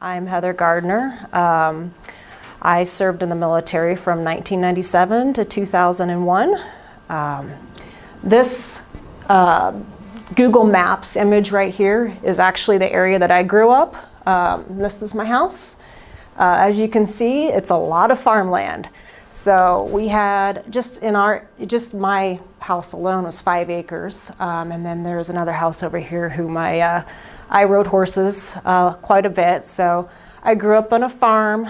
I'm Heather Gardner. I served in the military from 1997 to 2001. This Google Maps image right here is actually the area that I grew up. This is my house. As you can see, it's a lot of farmland. So we had just my house alone was 5 acres, and then there's another house over here whom I rode horses quite a bit. So I grew up on a farm,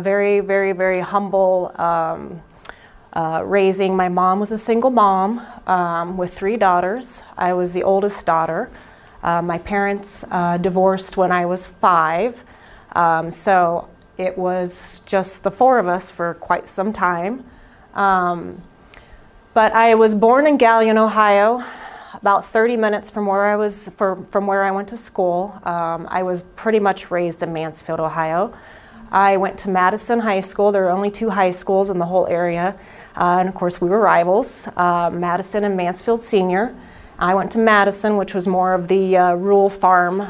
very, very, very humble raising. My mom was a single mom with 3 daughters. I was the oldest daughter. My parents divorced when I was 5, so it was just the 4 of us for quite some time. But I was born in Galion, Ohio, about 30 minutes from where I went to school. I was pretty much raised in Mansfield, Ohio. I went to Madison High School. There were only 2 high schools in the whole area. And of course we were rivals, Madison and Mansfield Senior. I went to Madison, which was more of the rural farm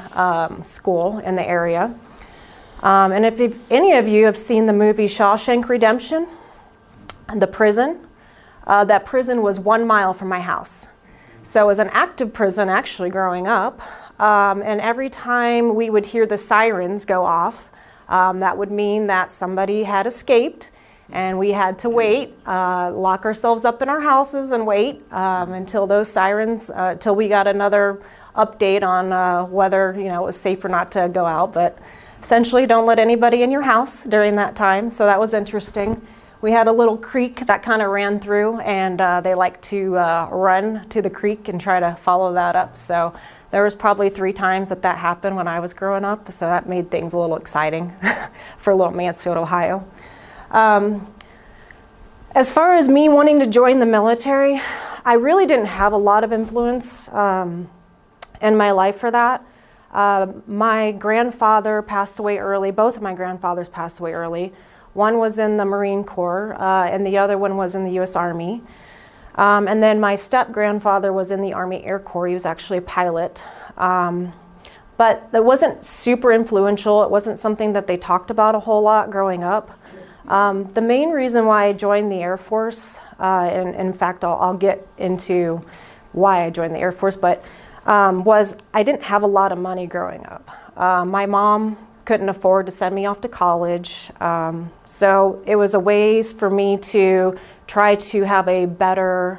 school in the area. And if any of you have seen the movie Shawshank Redemption, the prison, that prison was 1 mile from my house. So it was an active prison actually growing up. And every time we would hear the sirens go off, that would mean that somebody had escaped and we had to wait, lock ourselves up in our houses and wait until those sirens, till we got another update on whether it was safe or not to go out. But essentially, don't let anybody in your house during that time, so that was interesting. We had a little creek that kind of ran through, and they like to run to the creek and try to follow that up. So there was probably 3 times that happened when I was growing up, so that made things a little exciting for little Mansfield, Ohio. As far as me wanting to join the military, I really didn't have a lot of influence in my life for that. My grandfather passed away early. Both of my grandfathers passed away early. One was in the Marine Corps, and the other one was in the U.S. Army. And then my step-grandfather was in the Army Air Corps. He was actually a pilot. But it wasn't super influential. It wasn't something that they talked about a whole lot growing up. The main reason why I joined the Air Force, and in fact I'll get into why I joined the Air Force, but was I didn't have a lot of money growing up. My mom couldn't afford to send me off to college, so it was a ways for me to try to have a better,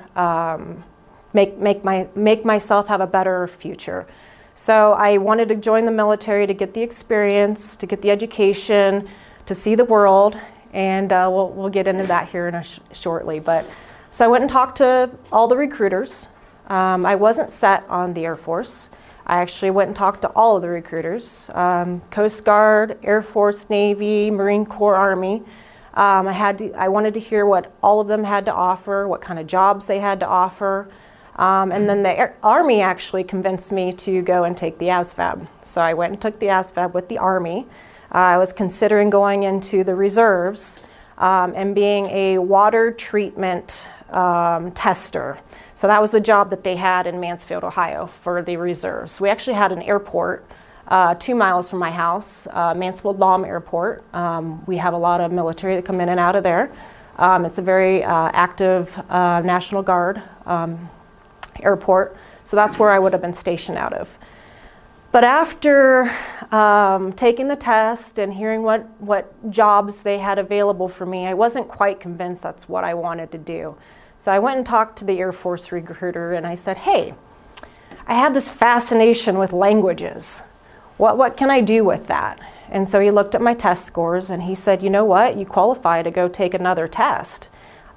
make myself have a better future. So I wanted to join the military to get the experience, to get the education, to see the world, and we'll get into that here in shortly. But so I went and talked to all the recruiters. I wasn't set on the Air Force. I actually went and talked to all of the recruiters, Coast Guard, Air Force, Navy, Marine Corps, Army. I wanted to hear what all of them had to offer, what kind of jobs they had to offer. And then the Army actually convinced me to go and take the ASVAB. So I went and took the ASVAB with the Army. I was considering going into the reserves and being a water treatment tester. So that was the job that they had in Mansfield, Ohio for the reserves. We actually had an airport 2 miles from my house, Mansfield Lahm Airport. We have a lot of military that come in and out of there. It's a very active National Guard airport, so that's where I would have been stationed out of. But after taking the test and hearing what jobs they had available for me, I wasn't quite convinced that's what I wanted to do. So I went and talked to the Air Force recruiter and I said, hey, I have this fascination with languages. What can I do with that? And so he looked at my test scores and he said, you know what, you qualify to go take another test.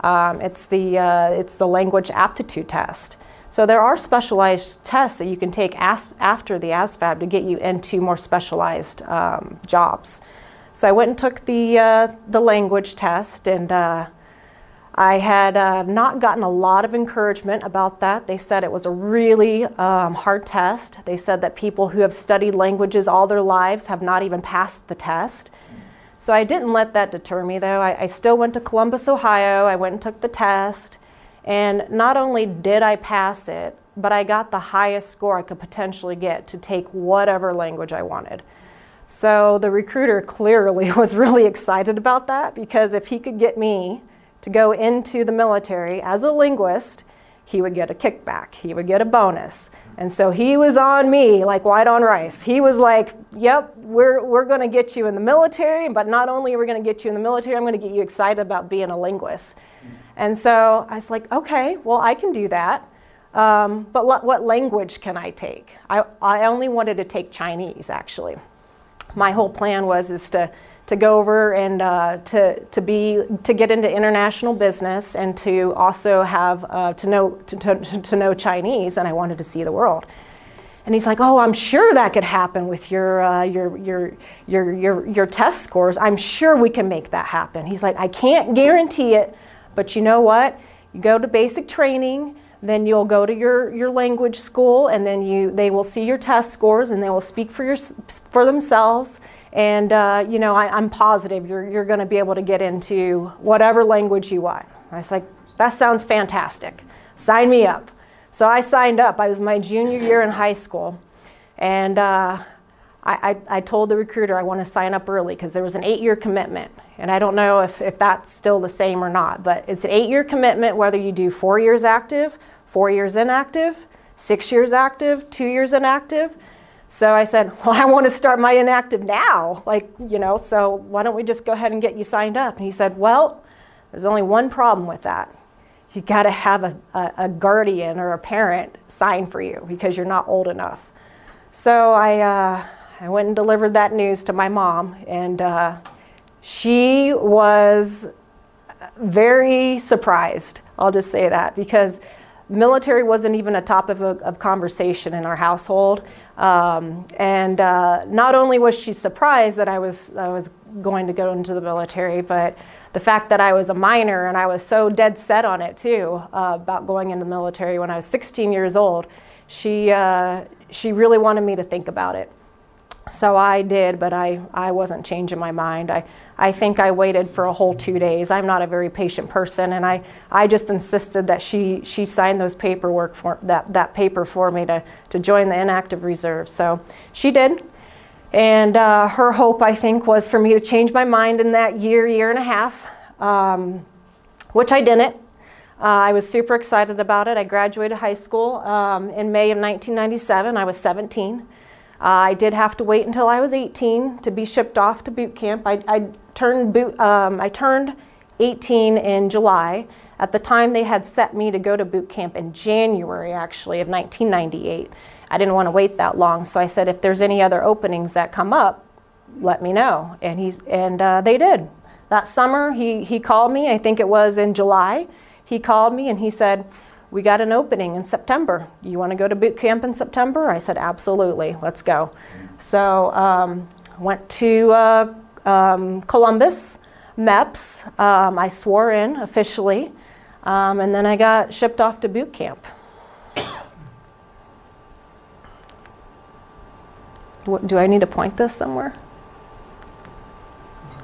It's the language aptitude test. So there are specialized tests that you can take after the ASVAB to get you into more specialized jobs. So I went and took the language test, and I had not gotten a lot of encouragement about that. They said it was a really hard test. They said that people who have studied languages all their lives have not even passed the test. So I didn't let that deter me, though. I still went to Columbus, Ohio. I went and took the test. And not only did I pass it, but I got the highest score I could potentially get to take whatever language I wanted. So the recruiter clearly was really excited about that, because if he could get me to go into the military as a linguist, he would get a kickback, he would get a bonus. And so he was on me like white on rice. He was like, yep, we're going to get you in the military, but not only are we going to get you in the military, I'm going to get you excited about being a linguist. And so I was like, okay, well, I can do that. But what language can I take? I only wanted to take Chinese, actually. My whole plan was to go over and to get into international business, and to also have to know Chinese, and I wanted to see the world. And he's like, oh, I'm sure that could happen with your test scores. I'm sure we can make that happen. He's like, I can't guarantee it, but you know what? You go to basic training, then you'll go to your language school, and then they will see your test scores, and they will speak for themselves. And you know, I'm positive you're going to be able to get into whatever language you want. I was like, that sounds fantastic. Sign me up. So I signed up. I was my junior year in high school, and I told the recruiter I want to sign up early because there was an 8-year commitment. And I don't know if that's still the same or not, but it's an 8-year commitment whether you do 4 years active, 4 years inactive, 6 years active, 2 years inactive. So I said, well, I want to start my inactive now, like, you know, so why don't we just go ahead and get you signed up? And he said, well, there's only one problem with that. You got to have a guardian or a parent sign for you because you're not old enough. So I went and delivered that news to my mom, and she was very surprised, I'll just say that, because military wasn't even a topic of conversation in our household. And not only was she surprised that I was going to go into the military, but the fact that I was a minor, and I was so dead set on it too, about going into the military when I was 16 years old, she really wanted me to think about it. So I did, but I wasn't changing my mind. I think I waited for a whole 2 days. I'm not a very patient person, and I just insisted that she sign those paperwork for that paper for me to join the inactive reserve. So she did, and her hope, I think, was for me to change my mind in that year and a half, which I didn't. I was super excited about it. I graduated high school in May of 1997. I was 17. I did have to wait until I was 18 to be shipped off to boot camp. I turned 18 in July. At the time, they had set me to go to boot camp in January, actually, of 1998. I didn't want to wait that long, so I said, if there's any other openings that come up, let me know. And they did. That summer, he called me. I think it was in July. He called me and he said, we got an opening in September. You want to go to boot camp in September? I said, absolutely, let's go. So went to Columbus, MEPS. I swore in officially, and then I got shipped off to boot camp. Do I need to point this somewhere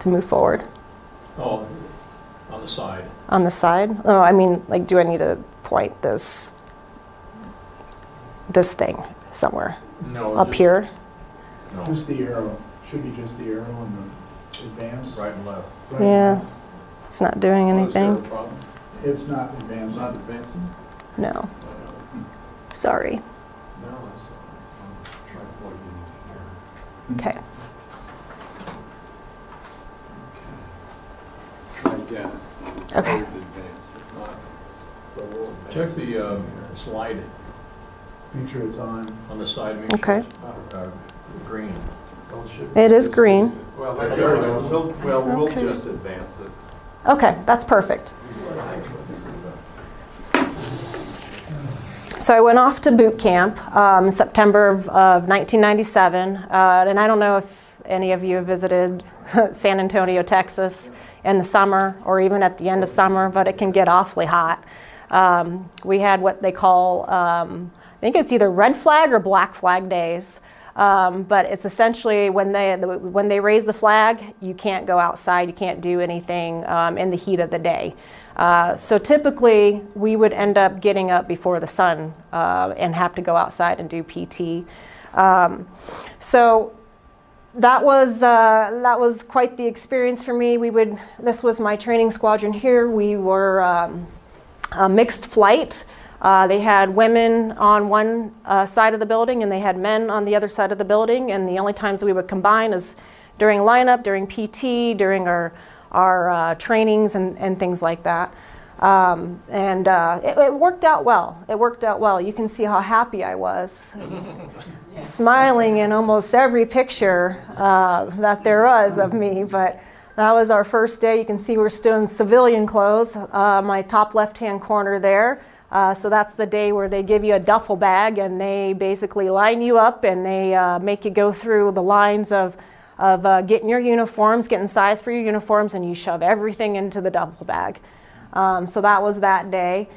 to move forward? Oh, on the side. On the side? Oh, I mean, like, do I need to point this thing somewhere? No. Up here? No. Just the arrow. Should be just the arrow and the advance. Right and left. Right. Yeah. It's not doing anything. Is there a problem? It's not advanced. Not advancing? No. Sorry. No, that's I'll try plugging it here. Okay. Try again. Okay. Advance. If not, check the slide Make sure it's on. the side. Make Okay. sure it's green. It is green. Well, There there we we go. go. We'll Okay. just advance it. Okay, that's perfect. So I went off to boot camp in September of 1997, and I don't know if any of you have visited San Antonio, Texas in the summer or even at the end of summer, but it can get awfully hot. We had what they call, I think it's either red flag or black flag days, but it's essentially when they raise the flag, you can't go outside, you can't do anything in the heat of the day. So typically, we would end up getting up before the sun and have to go outside and do PT. So that was quite the experience for me. This was my training squadron here. We were a mixed flight. They had women on one side of the building and they had men on the other side of the building, and the only times we would combine is during lineup, during PT, during our trainings and things like that. It worked out well. It worked out well. You can see how happy I was. Smiling in almost every picture that there was of me, but that was our first day. You can see we're still in civilian clothes, my top left-hand corner there. So that's the day where they give you a duffel bag and they basically line you up and they make you go through the lines of getting your uniforms, getting size for your uniforms, and you shove everything into the duffel bag. So that was that day.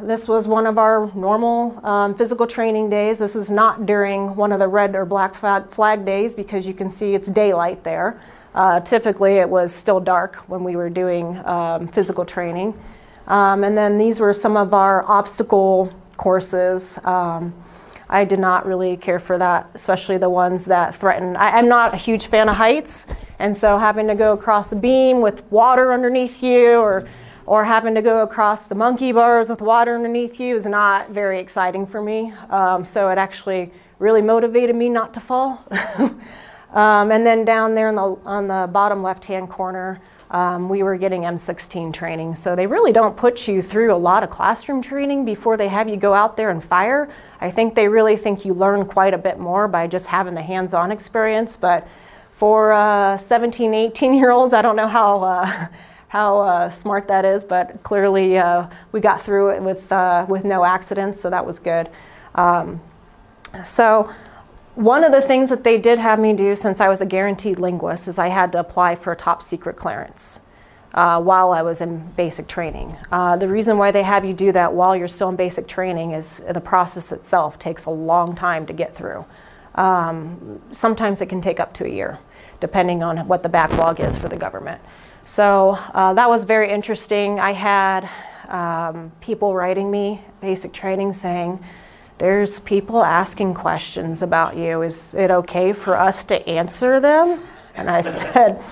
This was one of our normal physical training days. This is not during one of the red or black flag days because you can see it's daylight there. Typically it was still dark when we were doing physical training. And then these were some of our obstacle courses. I did not really care for that, especially the ones that threaten. I'm not a huge fan of heights, and so having to go across a beam with water underneath you or having to go across the monkey bars with water underneath you is not very exciting for me. So it actually really motivated me not to fall. And then down there on the bottom left-hand corner, we were getting M16 training. So they really don't put you through a lot of classroom training before they have you go out there and fire. I think they really think you learn quite a bit more by just having the hands-on experience. But for 17, 18-year-olds, I don't know how smart that is, but clearly we got through it with no accidents, so that was good. So one of the things that they did have me do, since I was a guaranteed linguist, is I had to apply for a top secret clearance while I was in basic training. The reason why they have you do that while you're still in basic training is the process itself takes a long time to get through. Sometimes it can take up to a year, depending on what the backlog is for the government. So that was very interesting. I had people writing me basic training saying, there's people asking questions about you. Is it okay for us to answer them? And I said,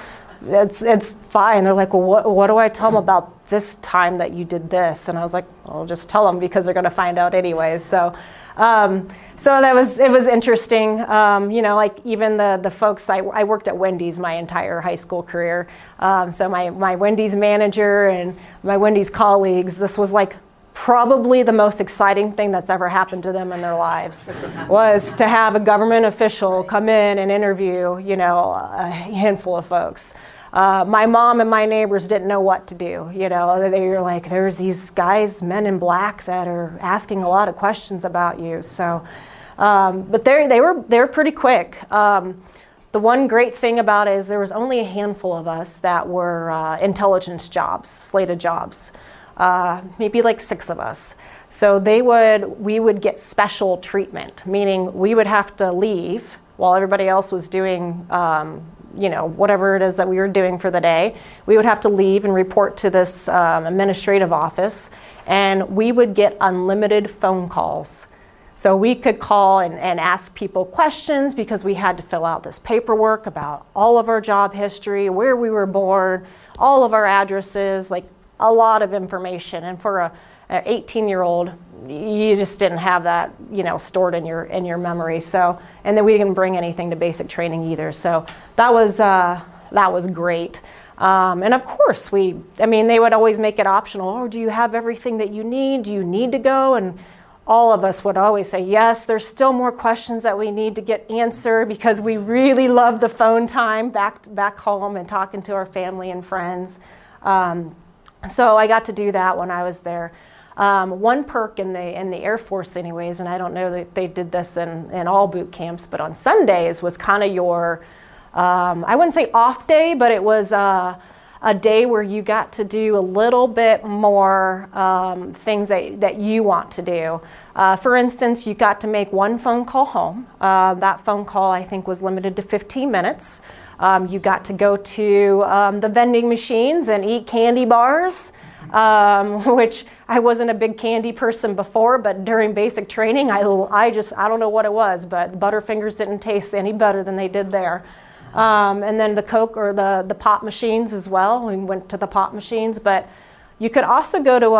it's fine. They're like, well, what do I tell them about this time that you did this? And I was like, I'll just tell them because they're going to find out anyways. So, it was interesting. You know, like even the folks, I worked at Wendy's my entire high school career. So my Wendy's manager and my Wendy's colleagues, this was like probably the most exciting thing that's ever happened to them in their lives was to have a government official come in and interview, you know, a handful of folks. My mom and my neighbors didn't know what to do. You know, they were like, there's these guys, men in black, that are asking a lot of questions about you. So, but they were pretty quick. The one great thing about it is there was only a handful of us that were intelligence jobs, slated jobs. Maybe like 6 of us. So we would get special treatment, meaning we would have to leave while everybody else was doing, you know, whatever it is that we were doing for the day. We would have to leave and report to this administrative office, and we would get unlimited phone calls. So we could call and ask people questions because we had to fill out this paperwork about all of our job history, where we were born, all of our addresses, like a lot of information. And for an 18-year-old, you just didn't have that, you know, stored in your memory. So, and then we didn't bring anything to basic training either. So that was great. And of course, I mean, they would always make it optional. Oh, do you have everything that you need? Do you need to go? And all of us would always say, yes, there's still more questions that we need to get answered because we really love the phone time back home and talking to our family and friends. So I got to do that when I was there. One perk in the Air Force anyways, and I don't know that they did this in all boot camps, but on Sundays was kind of your, I wouldn't say off day, but it was a day where you got to do a little bit more things that you want to do. For instance, you got to make one phone call home. That phone call I think was limited to 15 minutes. You got to go to the vending machines and eat candy bars. which I wasn't a big candy person before, but during basic training, I don't know what it was, but Butterfingers didn't taste any better than they did there. And then the Coke or the pop machines as well. We went to the pop machines, but you could also go to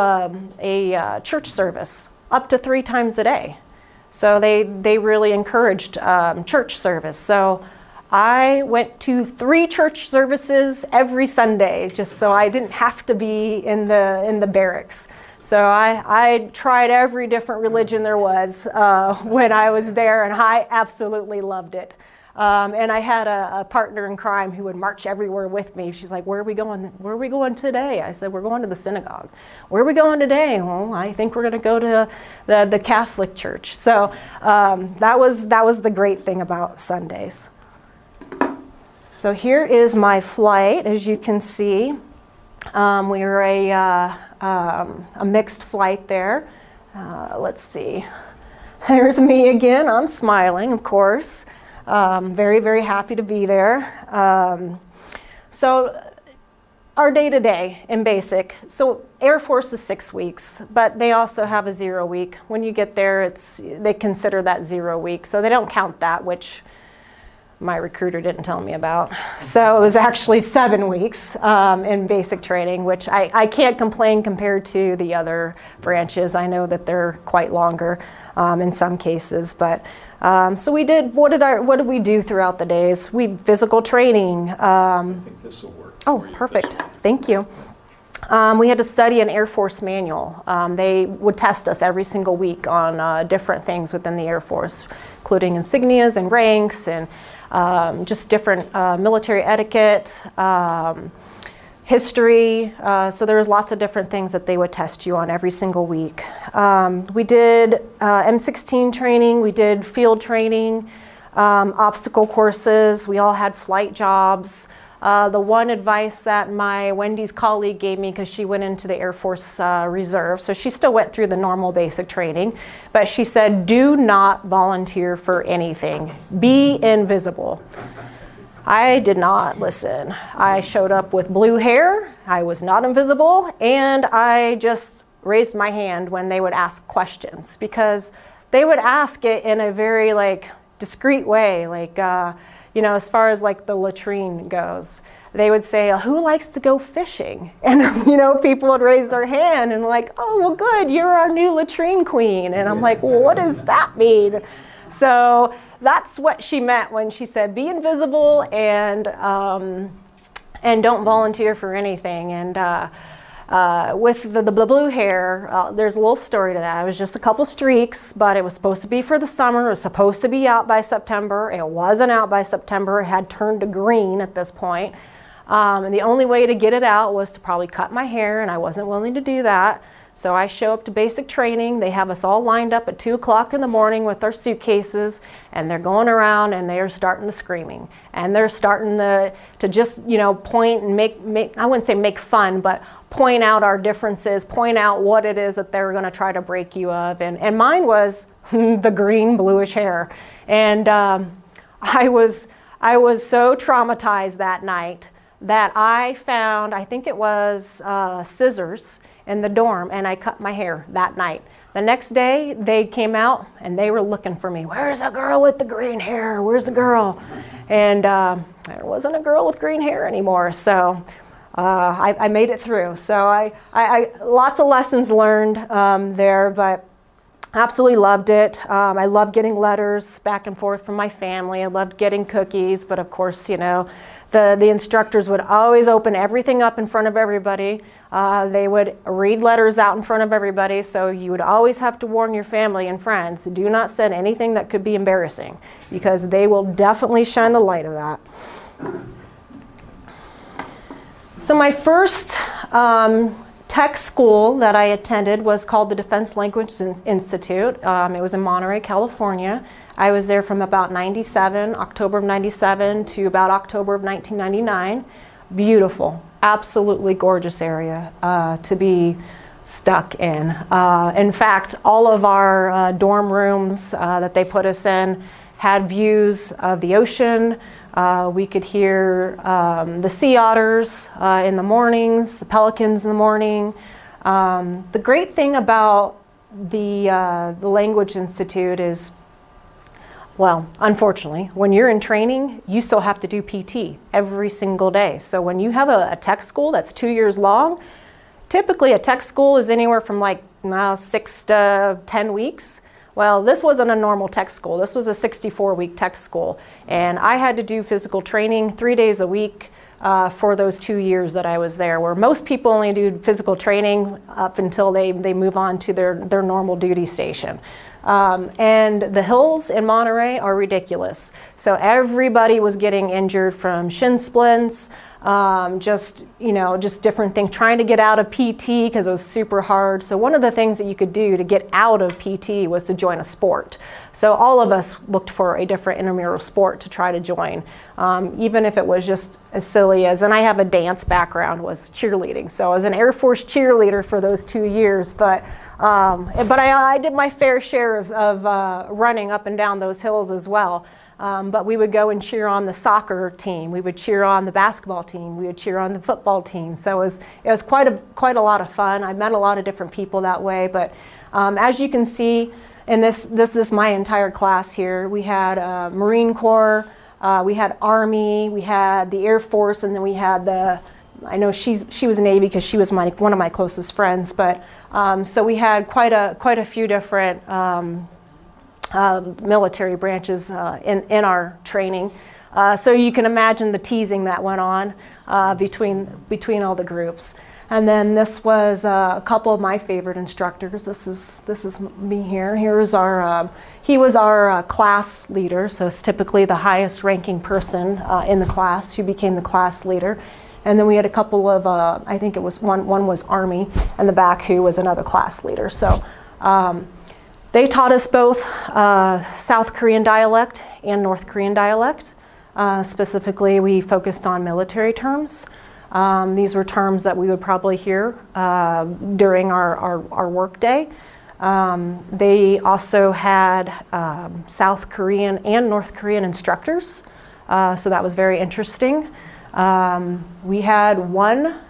a church service up to 3 times a day. So they really encouraged church service. So I went to 3 church services every Sunday, just so I didn't have to be in the barracks. So I tried every different religion there was when I was there, and I absolutely loved it. And I had a partner in crime who would march everywhere with me. She's like, "Where are we going? Where are we going today?" I said, "We're going to the synagogue." "Where are we going today?" "Well, I think we're going to go to the Catholic church." So that was the great thing about Sundays. So here is my flight, as you can see. We were a mixed flight there. Let's see. There's me again. I'm smiling, of course. Very, very happy to be there. So our day-to-day in basic. So Air Force is 6 weeks, but they also have a 0 week. When you get there, they consider that 0 week. So they don't count that, which my recruiter didn't tell me about. So it was actually 7 weeks in basic training, which I can't complain compared to the other branches. I know that they're quite longer in some cases, but so we did. What did we do throughout the days? Physical training. I think this will work. Oh, perfect. Thank you. We had to study an Air Force manual. They would test us every single week on different things within the Air Force, including insignias and ranks and just different military etiquette, history. So there was lots of different things that they would test you on every single week. We did M16 training. We did field training, obstacle courses. We all had flight jobs. The one advice that my Wendy's colleague gave me, because she went into the Air Force Reserve, so she still went through the normal basic training, but she said, do not volunteer for anything. Be invisible. I did not listen. I showed up with blue hair. I was not invisible, and I just raised my hand when they would ask questions, because they would ask it in a very discreet way, you know, as far as the latrine goes. They would say, "Who likes to go fishing?" And you know, people would raise their hand and "Oh, well, good, you're our new latrine queen." And I'm like, "Well, what does that mean?" So that's what she meant when she said, "Be invisible and don't volunteer for anything." And with the blue hair, there's a little story to that. It was just a couple streaks, but it was supposed to be for the summer. It was supposed to be out by September. It wasn't out by September. It had turned to green at this point. And the only way to get it out was to probably cut my hair, and I wasn't willing to do that. So I show up to basic training. They have us all lined up at 2 o'clock in the morning with our suitcases, and they're going around and they're starting the screaming. And they're starting to just, you know, point and make, I wouldn't say make fun, but point out our differences, point out what it is that they're going to try to break you of. And mine was the green bluish hair. And I was so traumatized that night that I found, I think it was scissors in the dorm, and I cut my hair that night. The next day, they came out and they were looking for me. "Where's the girl with the green hair? Where's the girl?" And there wasn't a girl with green hair anymore. So I made it through. So I lots of lessons learned there, but absolutely loved it. I loved getting letters back and forth from my family. I loved getting cookies, but of course, you know, the instructors would always open everything up in front of everybody. They would read letters out in front of everybody, so you would always have to warn your family and friends, do not send anything that could be embarrassing, because they will definitely shine the light of that. So my first tech school that I attended was called the Defense Language Institute. It was in Monterey, California. I was there from about October of 97 to about October of 1999. Beautiful, absolutely gorgeous area to be stuck in. In fact, all of our dorm rooms that they put us in had views of the ocean, We could hear the sea otters in the mornings, the pelicans in the morning. The great thing about the Language Institute is, well, unfortunately, when you're in training, you still have to do PT every single day. So when you have a tech school that's 2 years long, typically a tech school is anywhere from like 6 to 10 weeks. Well, this wasn't a normal tech school. This was a 64-week tech school. And I had to do physical training 3 days a week for those 2 years that I was there, where most people only do physical training up until they move on to their normal duty station. And the hills in Monterey are ridiculous. So everybody was getting injured from shin splints, just different things, trying to get out of PT because it was super hard. So one of the things that you could do to get out of PT was to join a sport. So all of us looked for a different intramural sport to try to join, even if it was just as silly as, and I have a dance background, was cheerleading. So I was an Air Force cheerleader for those 2 years, but I did my fair share of running up and down those hills as well. But we would go and cheer on the soccer team. We would cheer on the basketball team. We would cheer on the football team. So it was quite a lot of fun. I met a lot of different people that way. But as you can see, in this is my entire class here. We had Marine Corps, we had Army, we had the Air Force, and then we had I know she was Navy because she was one of my closest friends. But so we had quite a few different military branches in our training. So you can imagine the teasing that went on between all the groups. And then this was a couple of my favorite instructors. This is me here. He was our class leader, so it's typically the highest ranking person in the class who became the class leader. And then we had a couple of, I think it was one was Army in the back who was another class leader. So they taught us both South Korean dialect and North Korean dialect. Specifically, we focused on military terms. These were terms that we would probably hear during our work day. They also had South Korean and North Korean instructors, so that was very interesting. We had one,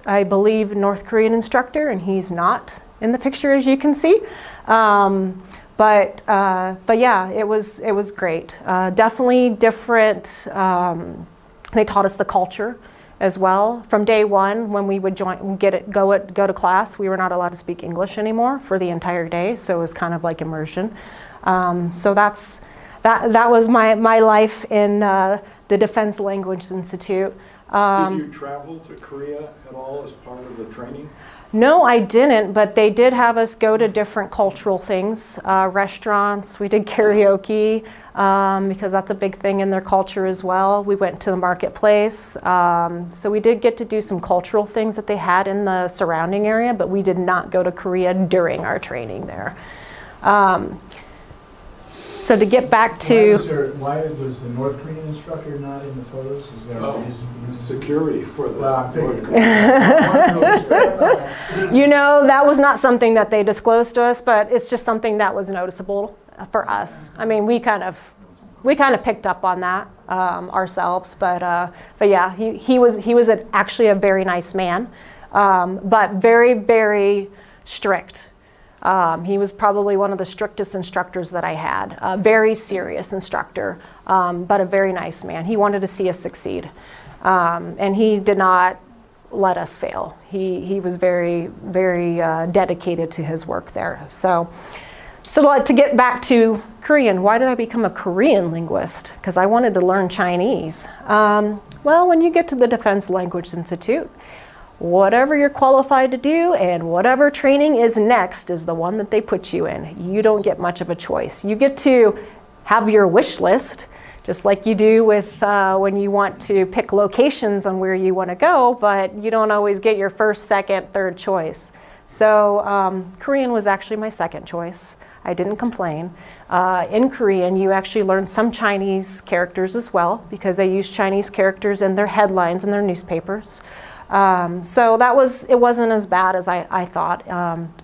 I believe, North Korean instructor, and he's not in the picture, as you can see. But yeah, it was great. Definitely different. They taught us the culture as well. From day one, when we would go to class, we were not allowed to speak English anymore for the entire day. So it was kind of like immersion. So that was my life in the Defense Language Institute. Did you travel to Korea at all as part of the training? No, I didn't, but they did have us go to different cultural things, restaurants. We did karaoke because that's a big thing in their culture as well. We went to the marketplace. So we did get to do some cultural things that they had in the surrounding area, but we did not go to Korea during our training there. So to get back to... Why was the North Korean instructor not in the photos? Is there a reason? Security for the North Korean. You know, that was not something that they disclosed to us, but it's just something that was noticeable for us. I mean, we kind of picked up on that ourselves, but yeah, he was actually a very nice man, but very, very strict. He was probably one of the strictest instructors that I had. A very serious instructor, but a very nice man. He wanted to see us succeed, and he did not let us fail. He was very, very dedicated to his work there. So to get back to Korean, why did I become a Korean linguist? Because I wanted to learn Chinese. Well, when you get to the Defense Language Institute, whatever you're qualified to do and whatever training is next is the one that they put you in. You don't get much of a choice. You get to have your wish list, just like you do with when you want to pick locations on where you want to go, but you don't always get your first, second, third choice. So Korean was actually my second choice. I didn't complain. In Korean, you actually learn some Chinese characters as well, because they use Chinese characters in their headlines in their newspapers. So it wasn't as bad as I thought,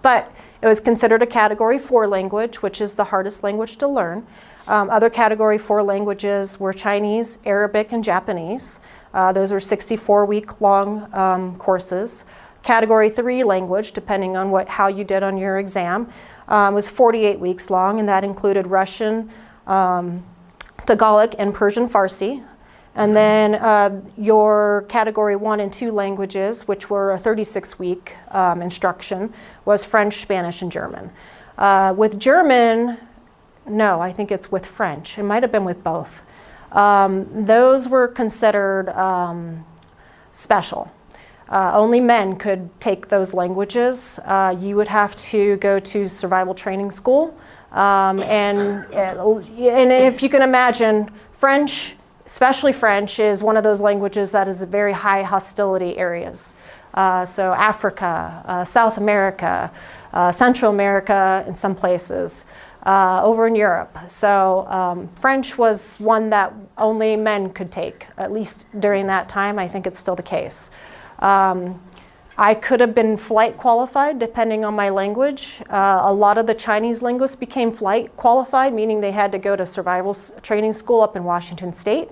but It was considered a Category 4 language, which is the hardest language to learn. Other Category 4 languages were Chinese, Arabic, and Japanese. Those were 64-week-long courses. Category 3 language, depending on how you did on your exam, was 48 weeks long, and that included Russian, Tagalog, and Persian Farsi. And then your Category 1 and 2 languages, which were a 36-week instruction, was French, Spanish, and German. With German, no, I think it's with French. It might have been with both. Those were considered special. Only men could take those languages. You would have to go to survival training school. And if you can imagine, French, especially French, is one of those languages that is very high hostility areas. So Africa, South America, Central America in some places, over in Europe. So French was one that only men could take, at least during that time. I think it's still the case. I could have been flight qualified depending on my language. A lot of the Chinese linguists became flight qualified, meaning they had to go to survival training school up in Washington State.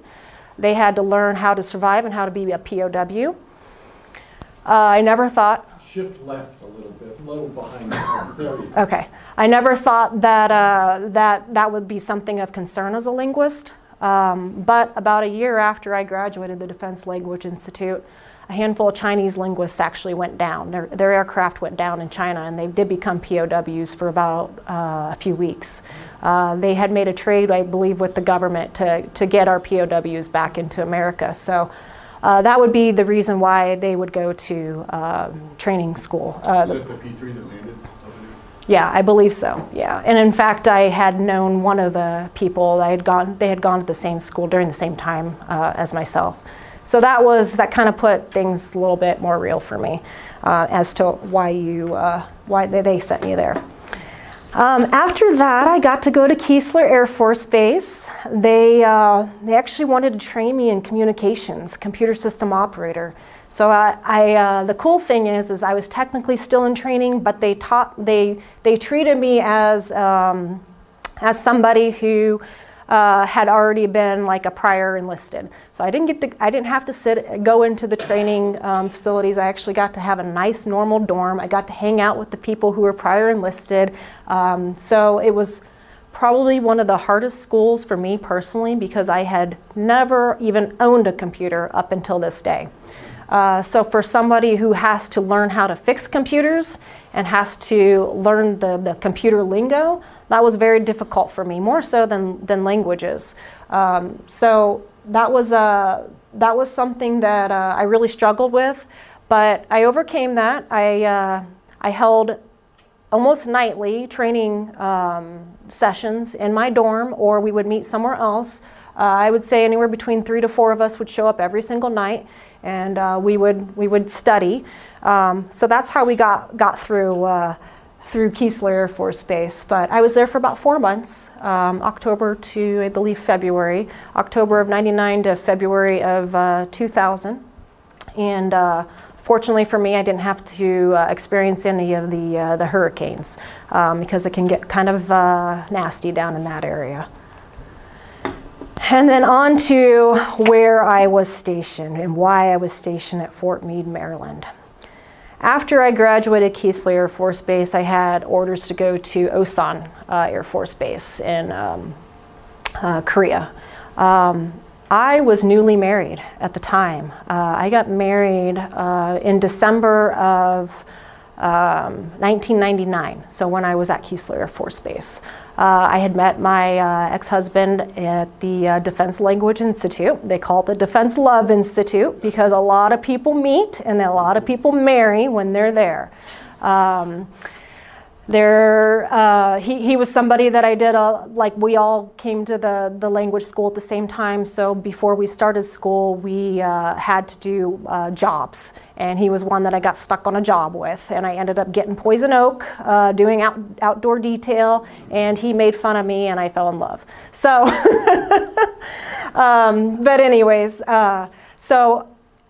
They had to learn how to survive and how to be a POW. I never thought... Shift left a little behind the there you go. Okay. I never thought that, that would be something of concern as a linguist. But about a year after I graduated the Defense Language Institute, a handful of Chinese linguists actually went down. Their aircraft went down in China, and they did become POWs for about a few weeks. They had made a trade, I believe, with the government to get our POWs back into America. So that would be the reason why they would go to training school. Is it the P-3 that landed over there? Yeah, I believe so, yeah. And in fact, I had known one of the people. They had gone to the same school during the same time as myself. So that kind of put things a little bit more real for me as to why they sent me there. After that, I got to go to Keesler Air Force Base. They actually wanted to train me in communications, computer system operator. So the cool thing is I was technically still in training, but they treated me as somebody who had already been like a prior enlisted. So I didn't have to go into the training facilities. I actually got to have a nice normal dorm. I got to hang out with the people who were prior enlisted. So it was probably one of the hardest schools for me personally, because I had never even owned a computer up until this day. So for somebody who has to learn how to fix computers and has to learn the computer lingo, that was very difficult for me, more so than languages. So that was something that I really struggled with, but I overcame that. I held almost nightly training sessions in my dorm, or we would meet somewhere else. I would say anywhere between 3 to 4 of us would show up every single night, and we would study. So that's how we got through Keesler Air Force Base. But I was there for about 4 months, October to, I believe, February. October of '99 to February of 2000. And fortunately for me, I didn't have to experience any of the hurricanes, because it can get kind of nasty down in that area. And then on to where I was stationed and why I was stationed at Fort Meade, Maryland. After I graduated Keesler Air Force Base, I had orders to go to Osan Air Force Base in Korea. I was newly married at the time. I got married in December of 1999, so when I was at Keesler Air Force Base. I had met my ex-husband at the Defense Language Institute. They call it the Defense Love Institute, because a lot of people meet and a lot of people marry when they're there. He was somebody that I did, like we all came to the language school at the same time, so before we started school we had to do jobs, and he was one that I got stuck on a job with, and I ended up getting poison oak, doing outdoor detail, and he made fun of me and I fell in love. So, but anyways, so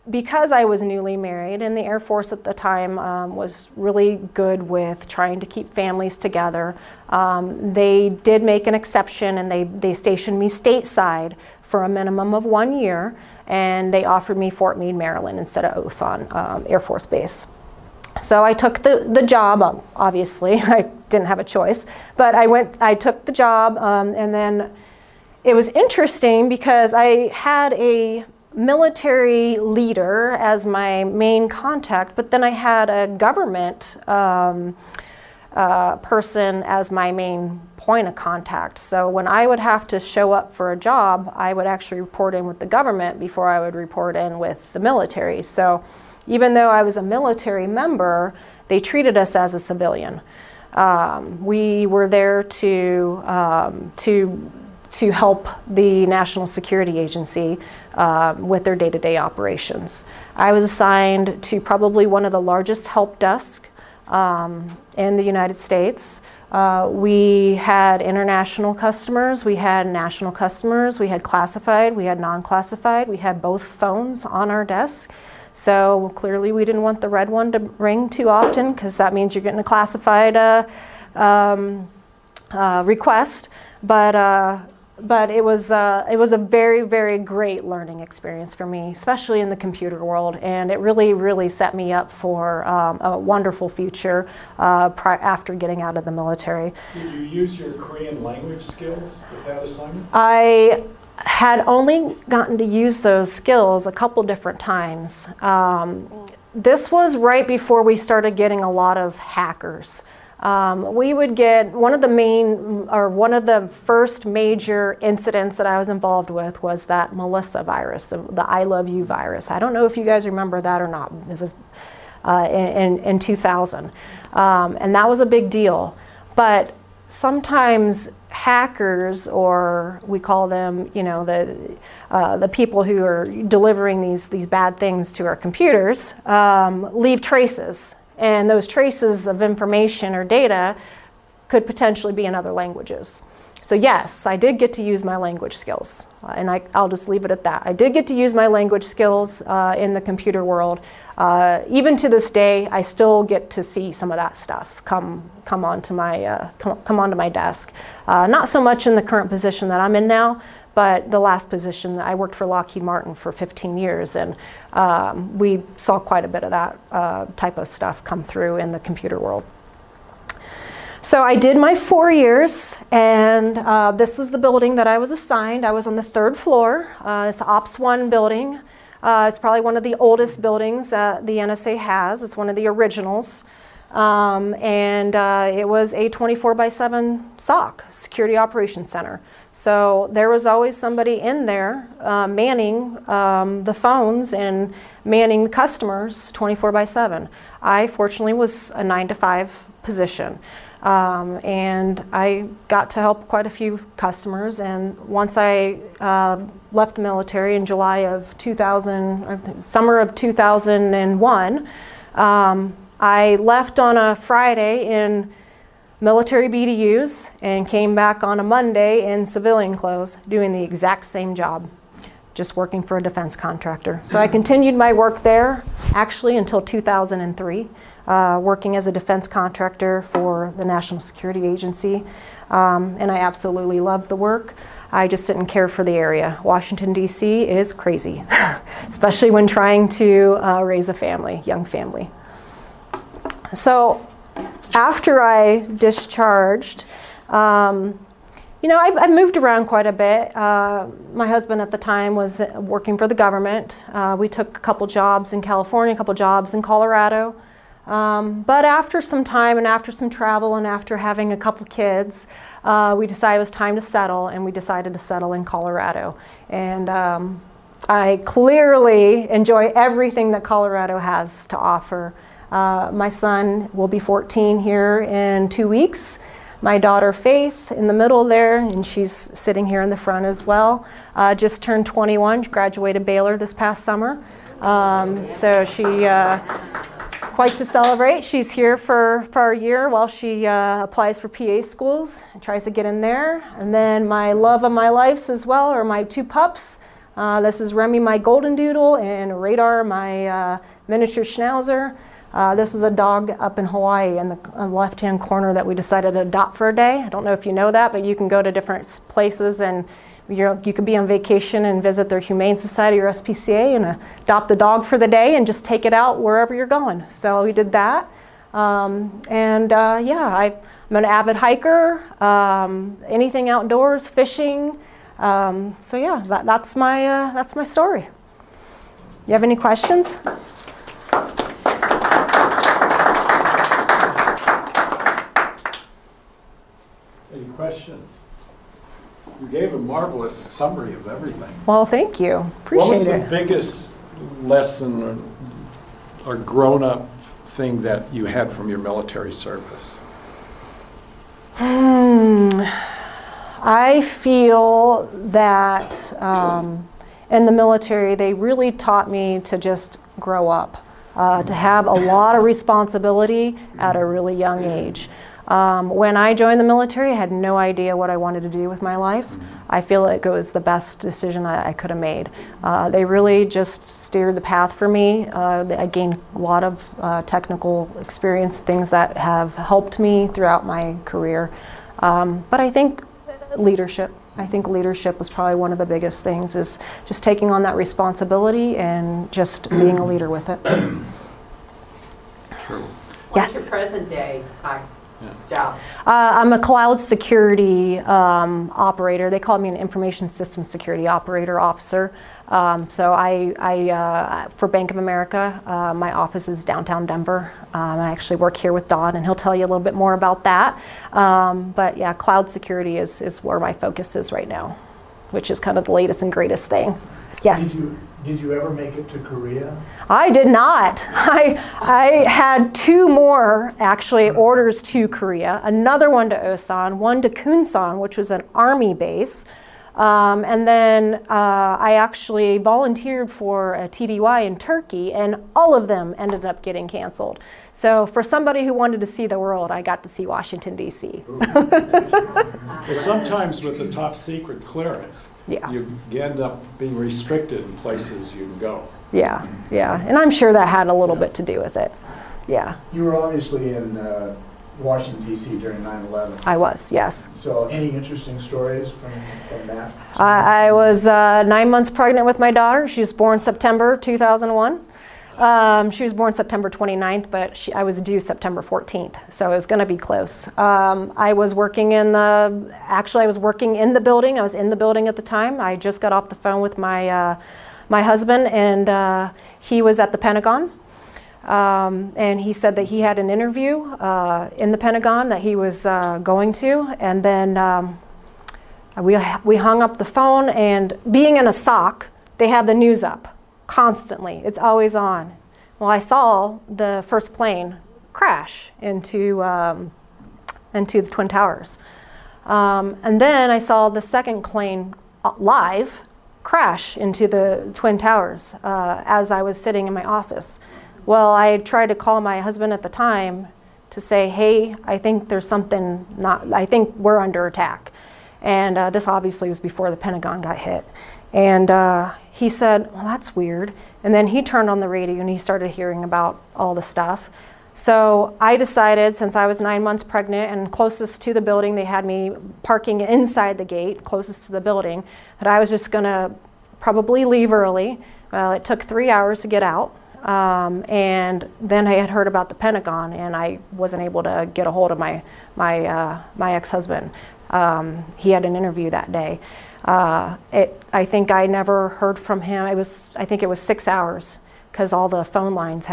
because I was newly married, and the Air Force at the time was really good with trying to keep families together, they did make an exception, and they stationed me stateside for a minimum of 1 year, and they offered me Fort Meade, Maryland instead of Osan Air Force Base. So I took the job, obviously. I didn't have a choice, but I took the job, and then it was interesting because I had a military leader as my main contact, but then I had a government person as my main point of contact. So when I would have to show up for a job, I would actually report in with the government before I would report in with the military. So even though I was a military member, they treated us as a civilian. We were there to help the National Security Agency with their day-to-day operations. I was assigned to probably one of the largest help desks in the United States. We had international customers, we had national customers, we had classified, we had non-classified, we had both phones on our desk. So clearly we didn't want the red one to ring too often, because that means you're getting a classified request. But it was a very, very great learning experience for me, especially in the computer world, and it really, really set me up for a wonderful future after getting out of the military. Did you use your Korean language skills with that assignment? I had only gotten to use those skills a couple different times. This was right before we started getting a lot of hackers. We would get one of the first major incidents that I was involved with was that Melissa virus, the I love you virus. I don't know if you guys remember that or not. It was in 2000, and that was a big deal. But sometimes hackers, or we call them, you know, the people who are delivering these bad things to our computers, leave traces. And those traces of information or data could potentially be in other languages. So yes, I did get to use my language skills, and I'll just leave it at that. I did get to use my language skills in the computer world. Even to this day, I still get to see some of that stuff come onto my desk. Not so much in the current position that I'm in now, but the last position, I worked for Lockheed Martin for 15 years, and we saw quite a bit of that type of stuff come through in the computer world. So I did my 4 years, and this was the building that I was assigned. I was on the 3rd floor. It's the Ops 1 building. It's probably one of the oldest buildings that the NSA has. It's one of the originals. It was a 24/7 SOC, Security Operations Center. So there was always somebody in there manning the phones and manning the customers 24/7. I fortunately was a 9-to-5 position. And I got to help quite a few customers, and once I left the military in July of summer of 2001, I left on a Friday in military BDUs and came back on a Monday in civilian clothes doing the exact same job, just working for a defense contractor. So I continued my work there actually until 2003. Working as a defense contractor for the National Security Agency, and I absolutely loved the work. I just didn't care for the area. Washington, D.C. is crazy, especially when trying to raise a family, young family. So after I discharged, you know, I've moved around quite a bit. My husband at the time was working for the government. We took a couple jobs in California, a couple jobs in Colorado. But after some time and after some travel and after having a couple kids, we decided it was time to settle, and we decided to settle in Colorado. And I clearly enjoy everything that Colorado has to offer. My son will be 14 here in 2 weeks. My daughter Faith in the middle there, and she's sitting here in the front as well, just turned 21, graduated Baylor this past summer. So she quite to celebrate. She's here for a year while she applies for PA schools and tries to get in there. And then my love of my life as well are my 2 pups. This is Remy, my golden doodle, and Radar, my miniature schnauzer. This is a dog up in Hawaii in the left-hand corner that we decided to adopt for a day. I don't know if you know that, but you can go to different places and you could be on vacation and visit their Humane Society or SPCA and adopt the dog for the day and just take it out wherever you're going. So we did that. Yeah, I'm an avid hiker, anything outdoors, fishing. So yeah, that's my story. You have any questions? Any questions? You gave a marvelous summary of everything. Well, thank you. What was Appreciate the it. biggest lesson or grown-up thing that you had from your military service? I feel that in the military, they really taught me to just grow up, to have a lot of responsibility at a really young age. When I joined the military, I had no idea what I wanted to do with my life. I feel like it was the best decision I could have made. They really just steered the path for me. I gained a lot of technical experience, things that have helped me throughout my career. But I think leadership. I think leadership was probably one of the biggest things, is just taking on that responsibility and just being a leader with it. True. What's Yes. your present day job? I'm a cloud security operator. They call me an information system security operator officer. So for Bank of America, my office is downtown Denver. I actually work here with Don, and he'll tell you a little bit more about that. But yeah, cloud security is where my focus is right now, which is kind of the latest and greatest thing. Yes. Did you ever make it to Korea? I did not. I had two more, actually, orders to Korea, another one to Osan, one to Kunsan, which was an army base. And then I actually volunteered for a TDY in Turkey, and all of them ended up getting canceled. So for somebody who wanted to see the world, I got to see Washington, D.C. Well, sometimes with the top secret clearance, Yeah. you end up being restricted in places you can go. Yeah, yeah. And I'm sure that had a little bit to do with it. Yeah, You were obviously in Washington, D.C. during 9/11. I was, yes. So any interesting stories from that? I was 9 months pregnant with my daughter. She was born September 2001. She was born September 29th, but I was due September 14th, so it was going to be close. I was working I was working in the building. I was in the building at the time. I just got off the phone with my husband, and he was at the Pentagon. And he said that he had an interview in the Pentagon that he was going to, and then we hung up the phone, and being in a SOC, they have the news up constantly. It's always on. Well, I saw the first plane crash into the Twin Towers. And then I saw the second plane live crash into the Twin Towers as I was sitting in my office. Well, I tried to call my husband at the time to say, hey, I think there's something I think we're under attack. And this obviously was before the Pentagon got hit. And he said, well, that's weird. And then he turned on the radio and he started hearing about all the stuff. So I decided, since I was 9 months pregnant and closest to the building, they had me parking inside the gate, closest to the building, that I was just going to probably leave early. Well, it took 3 hours to get out. And then I had heard about the Pentagon, and I wasn't able to get a hold of my ex-husband. He had an interview that day. I think I never heard from him. I think it was 6 hours, because all the phone lines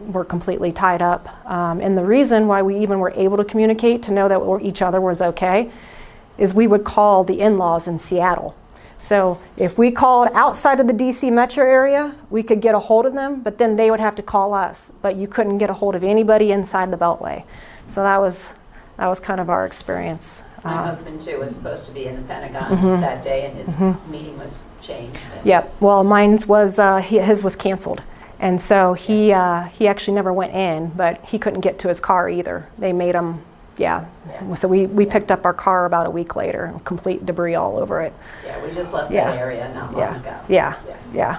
were completely tied up. And the reason why we even were able to communicate, to know that each other was okay, is we would call the in-laws in Seattle. So if we called outside of the DC metro area, we could get a hold of them, but then they would have to call us. But you couldn't get a hold of anybody inside the Beltway. So that was kind of our experience. My husband, too, was supposed to be in the Pentagon that day, and his meeting was changed. Yep. Well, his was canceled. And so he actually never went in, but he couldn't get to his car either. They made him yeah. So we picked up our car about a week later, complete debris all over it. Yeah, we just left Yeah. that area not long Yeah, ago. yeah, yeah.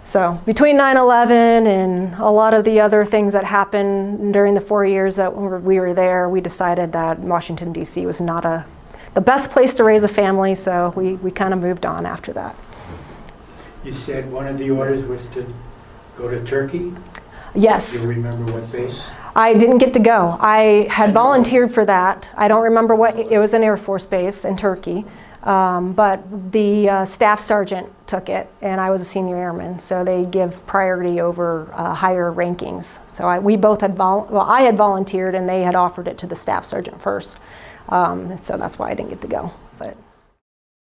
So between 9/11 and a lot of the other things that happened during the 4 years that we were there, we decided that Washington, D.C. was not the best place to raise a family, so we kind of moved on after that. You said one of the orders was to go to Turkey? Yes. Do you remember what base? I didn't get to go. I had volunteered for that. I don't remember what, it was an Air Force base in Turkey. But the staff sergeant took it, and I was a senior airman, so they give priority over higher rankings. So we both had, I had volunteered, and they had offered it to the staff sergeant first. And so that's why I didn't get to go. But